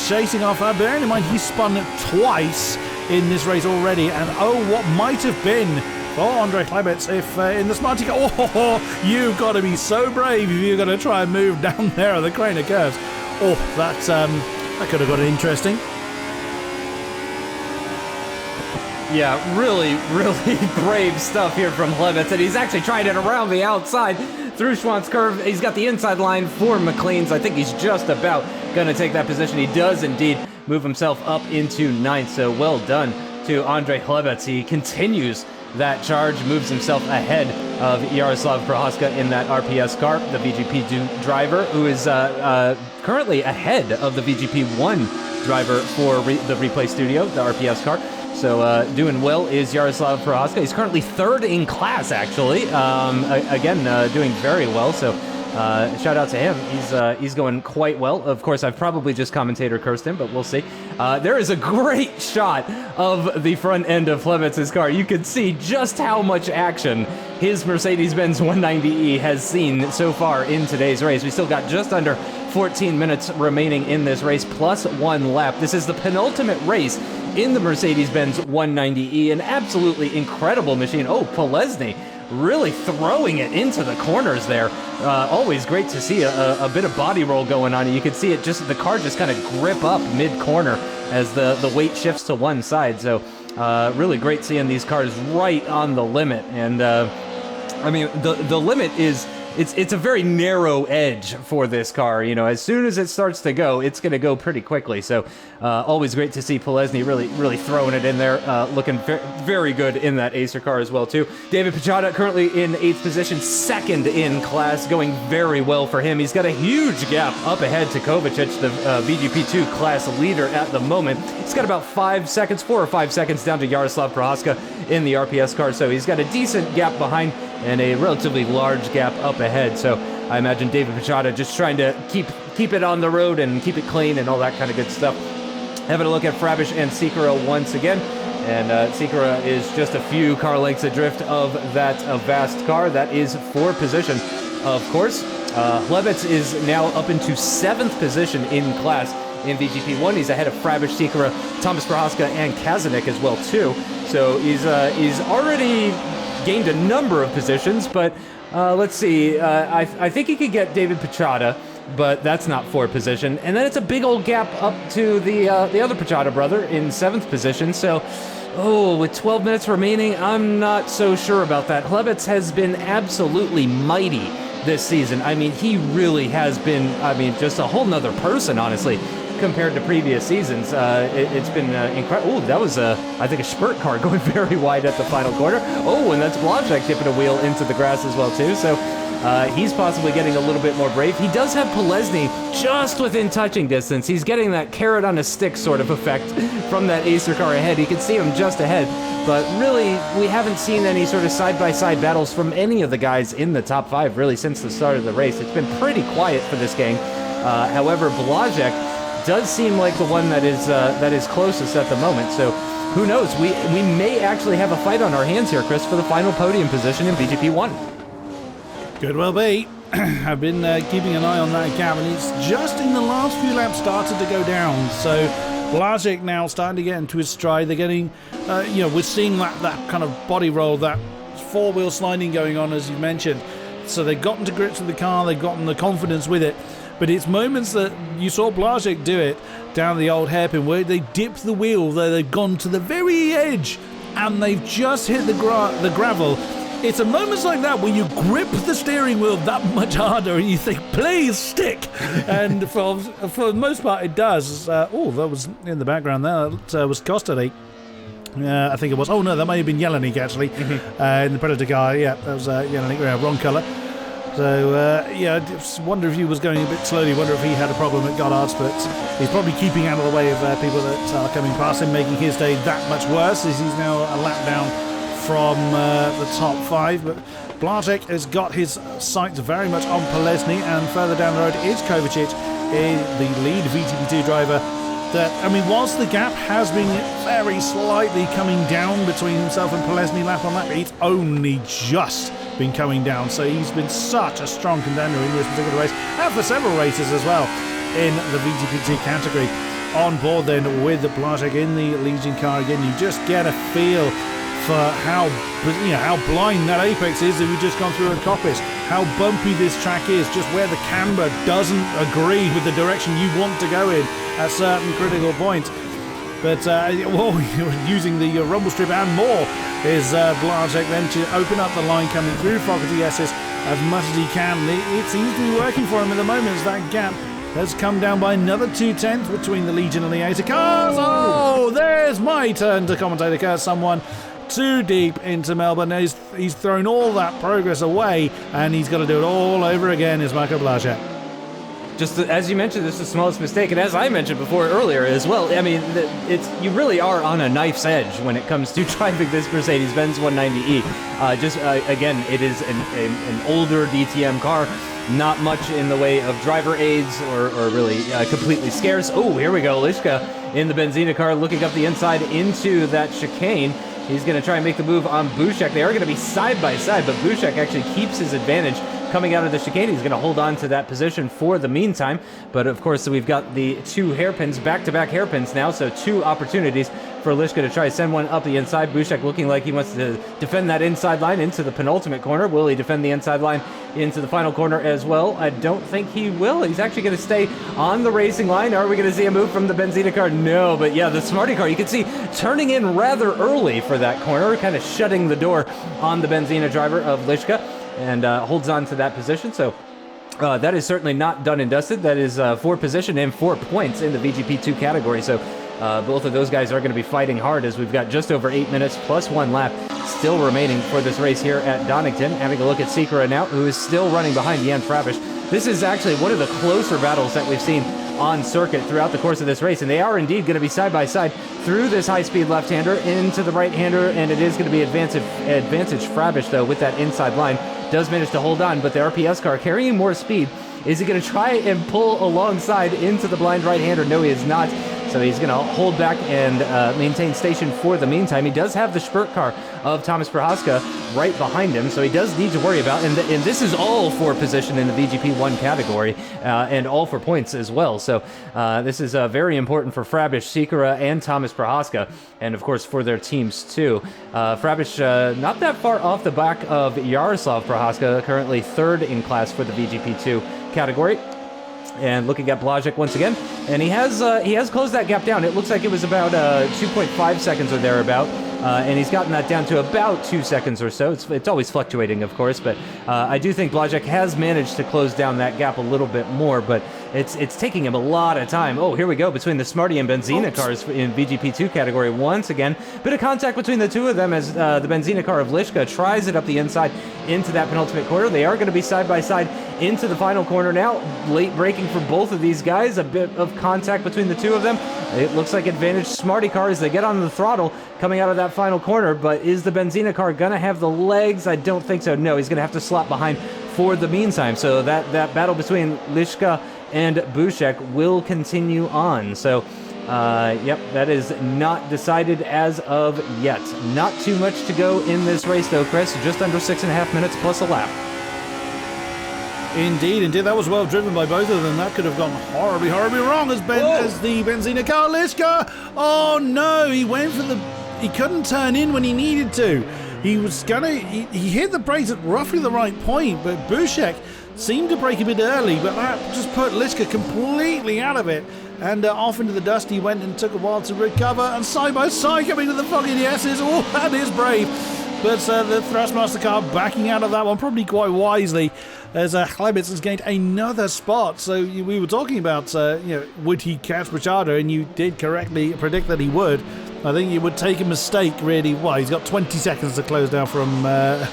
chasing off. Bearing in mind he spun twice in this race already. And what might have been for Andre Hlebitz if in the Smarty car. Oh, you've got to be so brave if you're going to try and move down there at the Crane of Curves. Oh, that could have got interesting. Yeah, really, really brave stuff here from Hlebitz, and he's actually trying it around the outside through Schwann's curve. He's got the inside line for McLean's. I think he's just about going to take that position. He does indeed move himself up into 9th, so well done to Andre Hlebitz. He continues that charge, moves himself ahead of Jaroslav Prohaska in that RPS car, the VGP2 driver, who is currently ahead of the VGP1 driver for the replay studio, the RPS car. So doing well is Jaroslav Prohaska. He's currently 3rd in class, actually. Again, doing very well. So shout out to him. He's going quite well. Of course, I've probably just commentator cursed him, but we'll see. There is a great shot of the front end of Hlebitz's car. You can see just how much action his Mercedes-Benz 190E has seen so far in today's race. We still got just under 14 minutes remaining in this race, plus 1 lap. This is the penultimate race in the Mercedes-Benz 190E, an absolutely incredible machine. Oh, Polesny really throwing it into the corners there. Always great to see a bit of body roll going on. You can see it the car just kind of grip up mid-corner as the weight shifts to one side. So really great seeing these cars right on the limit. And I mean, the limit is, it's a very narrow edge for this car. You know, as soon as it starts to go, it's going to go pretty quickly. So always great to see Polesny really throwing it in there, looking very good in that Acer car as well, too. David Pichota currently in 8th position, 2nd in class, going very well for him. He's got a huge gap up ahead to Kovacic, the VGP2 class leader at the moment. He's got about 5 seconds, 4 or 5 seconds down to Jaroslav Prohaska in the RPS car. So he's got a decent gap behind and a relatively large gap up ahead. So I imagine David Pichota just trying to keep it on the road and keep it clean and all that kind of good stuff. Having a look at Frabish and Sikora once again. And Sikora is just a few car lengths adrift of that Avast car. That is 4th position, of course. Hlebitz is now up into 7th position in class in VGP1. He's ahead of Frabish, Sikora, Thomas Prohaska, and Kazanik as well, too. So he's already gained a number of positions, but let's see. I think he could get David Pichota, but that's not 4th position. And then it's a big old gap up to the other Pichota brother in 7th position. So, with 12 minutes remaining, I'm not so sure about that. Hlebitz has been absolutely mighty this season. I mean, he really has been, just a whole nother person, honestly, compared to previous seasons. It's been incredible. Oh, that was, I think, a Spurt car going very wide at the final corner. Oh, and that's Blazek dipping a wheel into the grass as well, too. So he's possibly getting a little bit more brave. He does have Polesny just within touching distance. He's getting that carrot on a stick sort of effect from that Acer car ahead. You can see him just ahead. But really, we haven't seen any sort of side-by-side battles from any of the guys in the top 5, really, since the start of the race. It's been pretty quiet for this gang. However, Blazek does seem like the one that is closest at the moment. So who knows? We may actually have a fight on our hands here, Chris, for the final podium position in VGP1. Could well be. I've been keeping an eye on that gap, and it's just in the last few laps started to go down. So Blazek now starting to get into his stride. They're getting, we're seeing that kind of body roll, that 4-wheel sliding going on, as you mentioned. So they've gotten to grips with the car, they've gotten the confidence with it. But it's moments that you saw Blazek do it down the old hairpin where they dipped the wheel, though they've gone to the very edge and they've just hit the gravel. It's a moments like that where you grip the steering wheel that much harder and you think, please stick. And for the most part, it does. That was in the background there. That was Kostalik. I think it was. Oh no, that may have been Jelinek actually. In the Predator car. Yeah, that was Jelinek. Wrong colour. So, I just wonder if he was going a bit slowly, wonder if he had a problem at Goddard's, but he's probably keeping out of the way of people that are coming past him, making his day that much worse, as he's now a lap down from the top 5. But Blazek has got his sights very much on Polesny, and further down the road is Kovacic, the lead VTP2 driver. Whilst the gap has been very slightly coming down between himself and Polesny lap on lap, it's only just been coming down, so he's been such a strong contender in this particular race, and for several races as well in the VGP2 category. On board then with the Blazek in the Legion car again, you just get a feel for how blind that apex is that we've just gone through at Coppice, how bumpy this track is, just where the camber doesn't agree with the direction you want to go in at certain critical points. But using the rumble strip and more is Blazek then to open up the line coming through Fogarty S's as much as he can. It seems to be working for him at the moment as that gap has come down by another 2/10 between the Legion and the Acer cars. Oh, there's my turn to commentate because someone too deep into Melbourne. He's thrown all that progress away and he's got to do it all over again, is Marco Blazek. Just as you mentioned, this is the smallest mistake, and as I mentioned before earlier as well, you really are on a knife's edge when it comes to driving this Mercedes-Benz 190E. Again, it is an older DTM car, not much in the way of driver aids or really completely scarce. Oh, here we go, Lishka in the Benzina car looking up the inside into that chicane. He's going to try and make the move on Bushek. They are going to be side by side, but Bushek actually keeps his advantage coming out of the chicane. He's going to hold on to that position for the meantime. But of course, we've got the 2 hairpins, back-to-back hairpins now, so 2 opportunities for Lishka to try to send one up the inside. Bushek looking like he wants to defend that inside line into the penultimate corner. Will he defend the inside line into the final corner as well? I don't think he will. He's actually going to stay on the racing line. Are we going to see a move from the Benzina car? No, but yeah, the Smarty car, you can see turning in rather early for that corner, kind of shutting the door on the Benzina driver of Lishka, and holds on to that position. So that is certainly not done and dusted. That is 4 position and 4 points in the VGP2 category. So both of those guys are going to be fighting hard as we've got just over 8 minutes plus 1 lap still remaining for this race here at Donington. Having a look at Sikora now, who is still running behind Jan Frabish. This is actually one of the closer battles that we've seen on circuit throughout the course of this race, and they are indeed going to be side by side through this high-speed left-hander into the right-hander, and it is going to be advantage Frabish, though, with that inside line. Does manage to hold on, but the RPS car carrying more speed. Is he going to try and pull alongside into the blind right-hander? No, he is not. So he's going to hold back and maintain station for the meantime. He does have the Spurt car of Thomas Prohaska right behind him, so he does need to worry about, and this is all for position in the VGP1 category, and all for points as well. So this is very important for Frabish, Sikora, and Thomas Prohaska, and of course for their teams too. Frabish not that far off the back of Yaroslav Prohaska, currently 3rd in class for the VGP2 category. And looking at Blazek once again, and he has closed that gap down. It looks like it was about 2.5 seconds or thereabout, and he's gotten that down to about 2 seconds or so. It's always fluctuating, of course, but I do think Blazek has managed to close down that gap a little bit more, but it's taking him a lot of time. Oh, here we go, between the Smarty and Benzina cars in VGP2 category once again. Bit of contact between the two of them as the Benzina car of Lishka tries it up the inside into that penultimate corner. They are going to be side by side into the final corner now. Late braking for both of these guys. A bit of contact between the two of them. It looks like advantage Smarty car as they get on the throttle coming out of that final corner, but is the Benzina car going to have the legs? I don't think so. No, he's going to have to slot behind for the meantime. So that battle between Lishka and Bushek will continue on. So yep, that is not decided as of yet. Not too much to go in this race though, Chris. Just under 6.5 minutes plus a lap. Indeed. That was well driven by both of them. That could have gone horribly wrong as the Benzina car. Lishka! Oh no, he couldn't turn in when he needed to. He hit the brakes at roughly the right point, but Bushek seemed to break a bit early, but that just put Liska completely out of it. And off into the dust he went and took a while to recover. And side by side coming to the fucking S's. Oh, that is brave. But the Thrustmaster car backing out of that one probably quite wisely, as Clements has gained another spot. So we were talking about, would he catch Machado, and you did correctly predict that he would. I think it would take a mistake, really. Well, he's got 20 seconds to close down from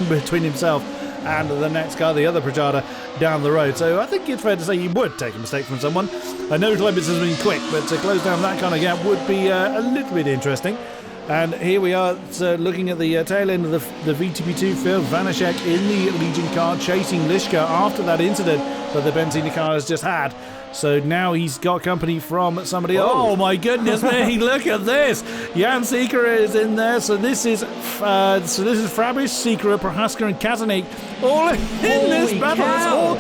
between himself and the next car, the other Prajada, down the road. So I think it's fair to say he would take a mistake from someone. I know Clements has been quick, but to close down that kind of gap would be a little bit interesting. And here we are looking at the tail end of the VTP2 field. Vanashek in the Legion car chasing Lishka after that incident that the Benzina car has just had. So now he's got company from somebody else. Oh my goodness me, look at this. Jan Sikora is in there. So this is Frabish, Sikora, Prohaska and Kazanik all in this battle.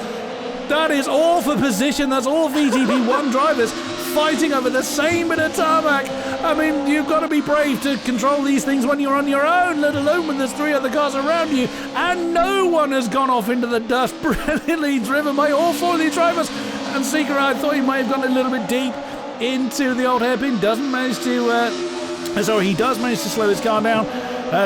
That is all for position. That's all VTP1 drivers fighting over the same bit of tarmac. I mean, you've got to be brave to control these things when you're on your own, let alone when there's 3 other cars around you. And no one has gone off into the dust. Brilliantly driven by all 4 of these drivers. And Sikora, I thought he might have gone a little bit deep into the old hairpin. He does manage to slow his car down.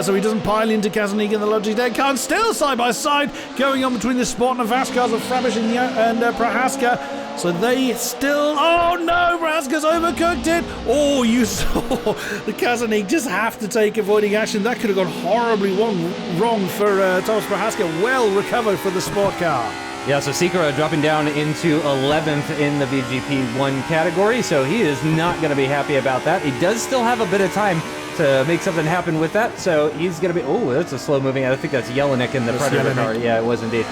So he doesn't pile into Kazanik in the Logitech car. And still side by side going on between the Sport and Avast cars of Frabish and Prohaska. So they still... Oh no, Prohaska's overcooked it. Oh, you saw the Kazanik just have to take avoiding action. That could have gone horribly wrong for Thomas Prohaska. Well recovered for the Sport car. Yeah, so Sikora dropping down into 11th in the VGP1 category, so he is not going to be happy about that. He does still have a bit of time to make something happen with that, so he's going to be... Oh, that's a slow moving... I think that's Jelinek in the Predator car. Yeah, it was indeed.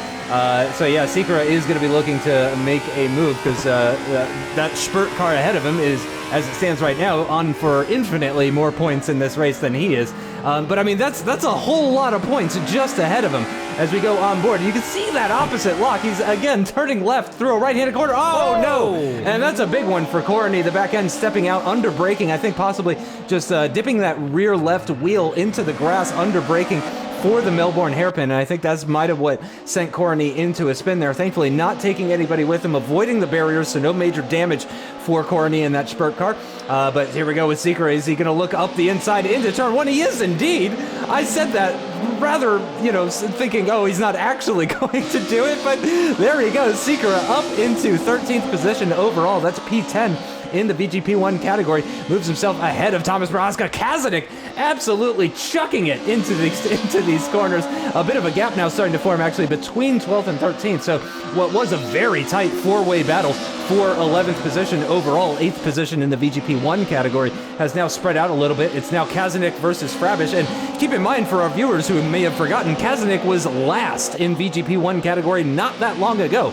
So yeah, Sikora is going to be looking to make a move, because that Spurt car ahead of him is, as it stands right now, on for infinitely more points in this race than he is. But I mean, that's a whole lot of points just ahead of him as we go on board. You can see that opposite lock. He's again turning left through a right-handed corner. Oh no! And that's a big one for Corney. The back end stepping out, under braking. I think possibly just dipping that rear left wheel into the grass, under braking for the Melbourne hairpin, and I think that's might have what sent Corney into a spin there. Thankfully, not taking anybody with him, avoiding the barriers, so no major damage for Corney in that Spurt car. But here we go with Sikora. Is he going to look up the inside into turn 1? He is indeed. I said that rather, thinking, oh, he's not actually going to do it, but there he goes. Sikora up into 13th position overall. That's P10 in the VGP1 category. Moves himself ahead of Thomas Prohaska. Kazanik absolutely chucking it into these corners. A bit of a gap now starting to form actually between 12th and 13th. So what was a very tight 4-way battle for 11th position overall, 8th position in the VGP1 category, has now spread out a little bit. It's now Kazanik versus Frabish. And keep in mind, for our viewers who may have forgotten, Kazanik was last in VGP1 category not that long ago.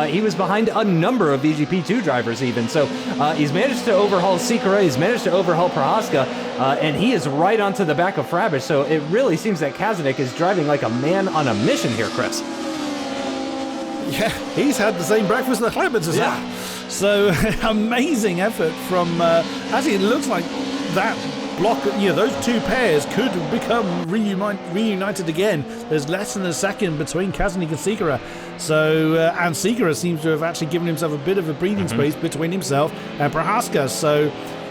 He was behind a number of VGP2 drivers even. So he's managed to overhaul Sikora, he's managed to overhaul Prohaska, and he is right onto the back of Frabish. So it really seems that Kazanik is driving like a man on a mission here, Chris. Yeah, he's had the same breakfast that Clements has had. So amazing effort from, actually it looks like that block, those 2 pairs could become reunited again. There's less than a second between Kazanik and Sikora. So, and Sikora seems to have actually given himself a bit of a breathing space between himself and Prohaska. So,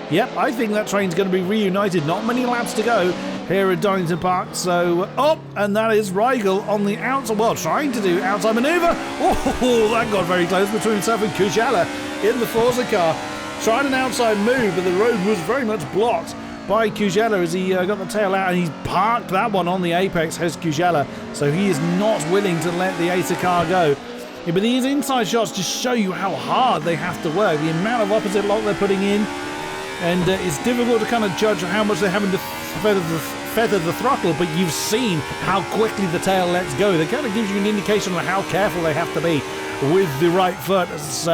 yep, I think that train's going to be reunited. Not many laps to go here at Donington Park. So, and that is Rigel on the outside, trying to do outside maneuver. Oh, that got very close between himself and Kujala in the Forza car. Tried an outside move, but the road was very much blocked by Kujala as he got the tail out, and he's parked that one on the apex, has Kujala. So he is not willing to let the Acer car go. Yeah, but these inside shots just show you how hard they have to work, the amount of opposite lock they're putting in. And it's difficult to kind of judge how much they're having to feather the throttle, but you've seen how quickly the tail lets go. That kind of gives you an indication of how careful they have to be with the right foot. As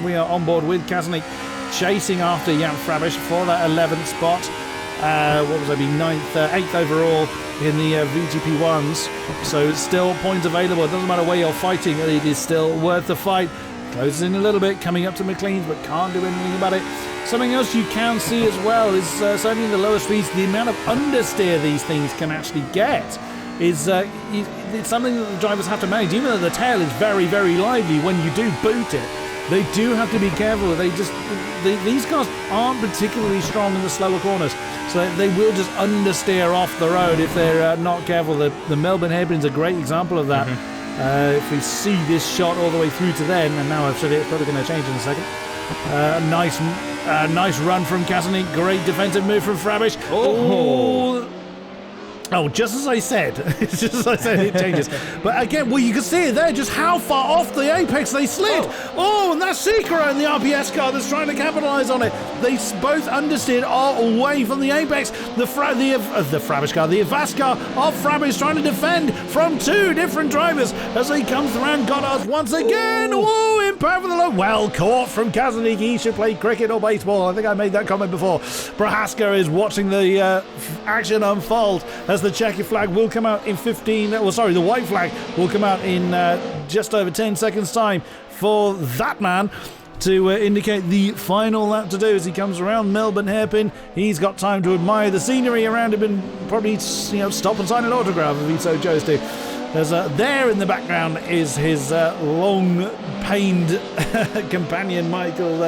we are on board with Kazanik chasing after Jan Frabish for that 11th spot. What was I being 8th overall in the VGP1s. So it's still points available. It doesn't matter where you're fighting, it is still worth the fight. Closes in a little bit, coming up to McLean's, but can't do anything about it. Something else you can see as well is certainly in the lower speeds, the amount of understeer these things can actually get. is it's something that the drivers have to manage. Even though the tail is very, very lively, when you do boot it, they do have to be careful. These cars aren't particularly strong in the slower corners, so they will just understeer off the road if they're not careful. The Melbourne hairpin's a great example of that. If we see this shot all the way through to then, and now I've said it, it's probably going to change in a second. Nice run from Kazanik. Great defensive move from Frabish. Oh, just as I said, it changes. But again, well, you can see it there, just how far off the apex they slid. And that's Secret in the RPS car that's trying to capitalise on it. They both understeered away from the apex. The Frabish car, the Avast car of Frabish trying to defend from two different drivers as they come around Goddard once again. Impact for the low. Well caught from Kazanik. He should play cricket or baseball. I think I made that comment before. Prohaska is watching the action unfold as the checkered flag will come out in the white flag will come out in just over 10 seconds time for that man to indicate the final lap to do as he comes around Melbourne hairpin. He's got time to admire the scenery around him and probably stop and sign an autograph if he so chose to. There's there in the background is his long pained companion Michael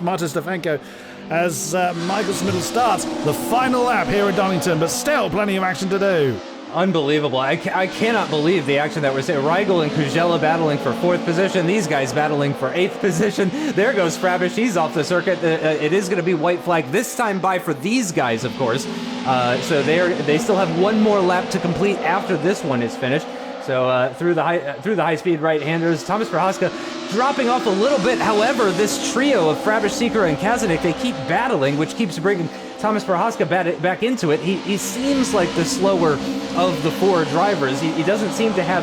Marta Stefanko as Michael Smidle starts the final lap here at Donington, but still plenty of action to do. Unbelievable. I cannot believe the action that we're seeing. Rigel and Kujela battling for 4th position. These guys battling for 8th position. There goes Frabish. He's off the circuit. It is going to be white flag this time by for these guys, of course. So they still have one more lap to complete after this one is finished. So through the high-speed right-handers, Thomas Prohaska dropping off a little bit. However, this trio of Frabish, Seeker, and Kazanik, they keep battling, which keeps bringing Thomas Prohaska back into it. He seems like the slower of the 4 drivers. He doesn't seem to have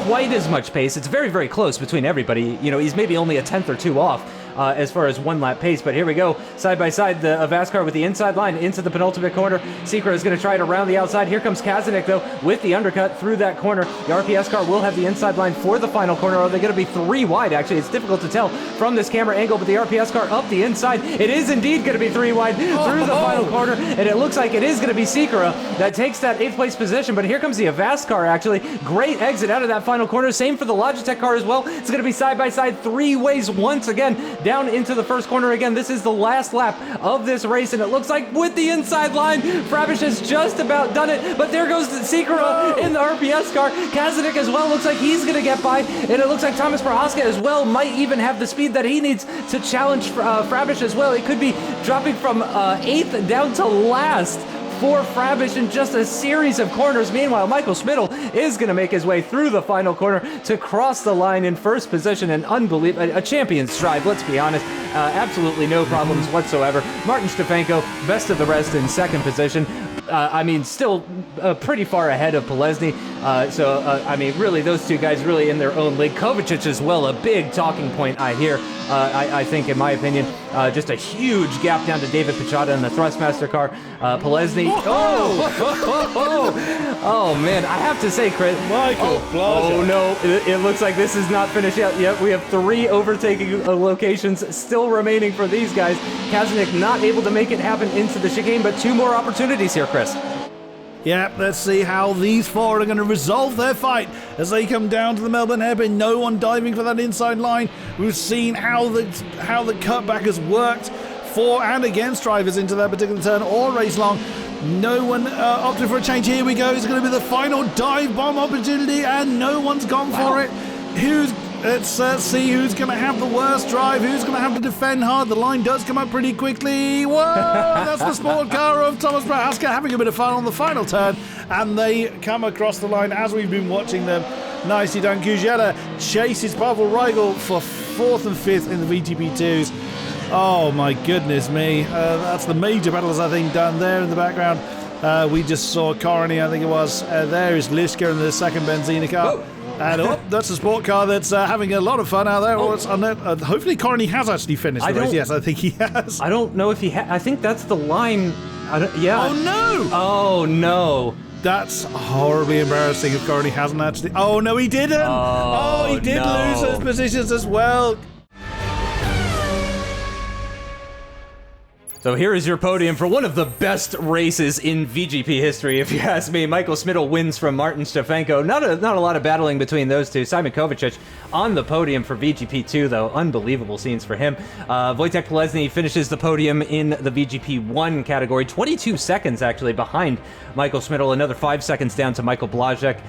quite as much pace. It's very, very close between everybody. He's maybe only a 10th or 2 off as far as one lap pace. But here we go, side by side, the Avast car with the inside line into the penultimate corner. Secret is going to try to round the outside. Here comes Kazanik, though, with the undercut through that corner. The RPS car will have the inside line for the final corner. Are they going to be 3 wide? Actually, it's difficult to tell from this camera angle, but the RPS car up the inside. It is indeed going to be 3 wide through the final corner, and it looks like it is going to be Secret that takes that 8th place position. But here comes the Avast car, actually. Great exit out of that final corner. Same for the Logitech car as well. It's going to be side by side 3 ways once again down into the first corner again. This is the last lap of this race, and it looks like with the inside line, Frabish has just about done it, but there goes the Secret in the RPS car. Kazanik as well looks like he's going to get by, and it looks like Thomas Prohaska as well might even have the speed that he needs to challenge Frabish as well. It could be dropping from 8th down to last for Frabish in just a series of corners. Meanwhile, Michael Smidle is going to make his way through the final corner to cross the line in 1st position. An unbelievable, a champion's drive, let's be honest. Absolutely no problems whatsoever. Martin Stefanko, best of the rest in 2nd position. Still pretty far ahead of Polesny. Really, those 2 guys really in their own league. Kovacic as well, a big talking point I hear. I think, in my opinion, just a huge gap down to David Pichata in the Thrustmaster car. Polesny. Oh, man, I have to say, Chris. Michael Blaser. No, it looks like this is not finished yet. Yep, we have 3 overtaking locations still remaining for these guys. Kazanik not able to make it happen into the chicane, but 2 more opportunities here, Chris. Yeah, let's see how these 4 are going to resolve their fight as they come down to the Melbourne hairpin. No one diving for that inside line. We've seen how the cutback has worked for and against drivers into that particular turn all race long. No one opted for a change. Here we go. It's going to be the final dive bomb opportunity, and no one's gone for it. Let's see who's going to have the worst drive, who's going to have to defend hard. The line does come up pretty quickly. Whoa, that's the sport car of Thomas Prohaska having a bit of fun on the final turn, and they come across the line as we've been watching them. Nicely done. Kujela chases Pavel Rigel for 4th and 5th in the VGP2s. Oh my goodness me. That's the major battles, I think, done there in the background. We just saw Korony, I think it was. There is Lishka in the 2nd Benzina car. Whoa. And that's a sport car that's having a lot of fun out there. Hopefully Korony has actually finished the race. Yes, I think he has. I don't know if he has. I think that's the line. Yeah. Oh, no! Oh, no. That's horribly embarrassing if Korony hasn't actually... Oh, no, he didn't! He did lose those positions as well. So here is your podium for one of the best races in VGP history, if you ask me. Michael Smittle wins from Martin Stefanko. Not a lot of battling between those two. Simon Kovacic on the podium for VGP2, though. Unbelievable scenes for him. Wojtek Polesny finishes the podium in the VGP1 category. 22 seconds, actually, behind Michael Smittle. Another 5 seconds down to Michael Blazek.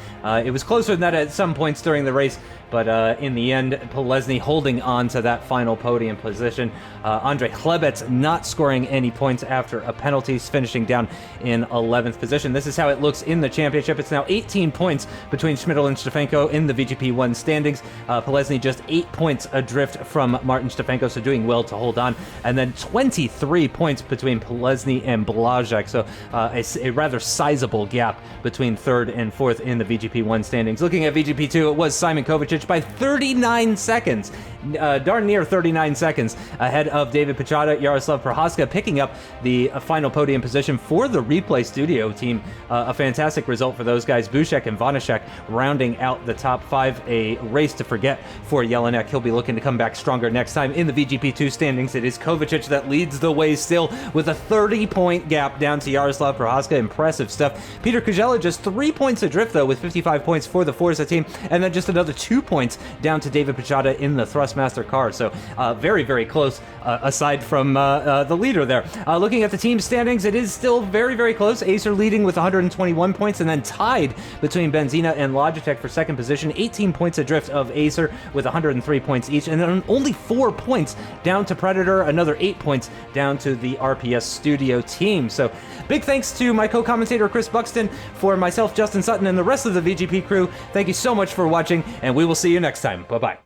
It was closer than that at some points during the race, but in the end, Polesny holding on to that final podium position. Andre Chlebets not scoring any points after a penalty, finishing down in 11th position. This is how it looks in the championship. It's now 18 points between Smittle and Stefanko in the VGP1 standings. Polesny just 8 points adrift from Martin Stefanko, so doing well to hold on. And then 23 points between Polesny and Blazek, so a rather sizable gap between third and fourth in the VGP1 standings. Looking at VGP2, it was Simon Kovacic by 39 seconds, darn near 39 seconds ahead of David Pichota. Jaroslav Prohaska picking up the final podium position for the Replay Studio team. A fantastic result for those guys. Bushek and Vanashek rounding out the top five. A race to forget for Jelinek. He'll be looking to come back stronger next time. In the VGP2 standings, it is Kovacic that leads the way still with a 30-point gap down to Jaroslav Prohaska. Impressive stuff. Peter Kujela just 3 points adrift, though, with 55 points for the Forza team, and then just another 2 points down to David Pichota in the Thrustmaster car. So very, very close, aside from the leader there. Looking at the team standings, it is still very, very close. Acer leading with 121 points, and then tied between Benzina and Logitech for second position. 18 points adrift of Acer with 103 points each, and then only 4 points down to Predator, another 8 points down to the RPS Studio team. So big thanks to my co-commentator Chris Buxton. For myself, Justin Sutton, and the rest of the VGP crew, thank you so much for watching, and we will see you next time. Bye-bye.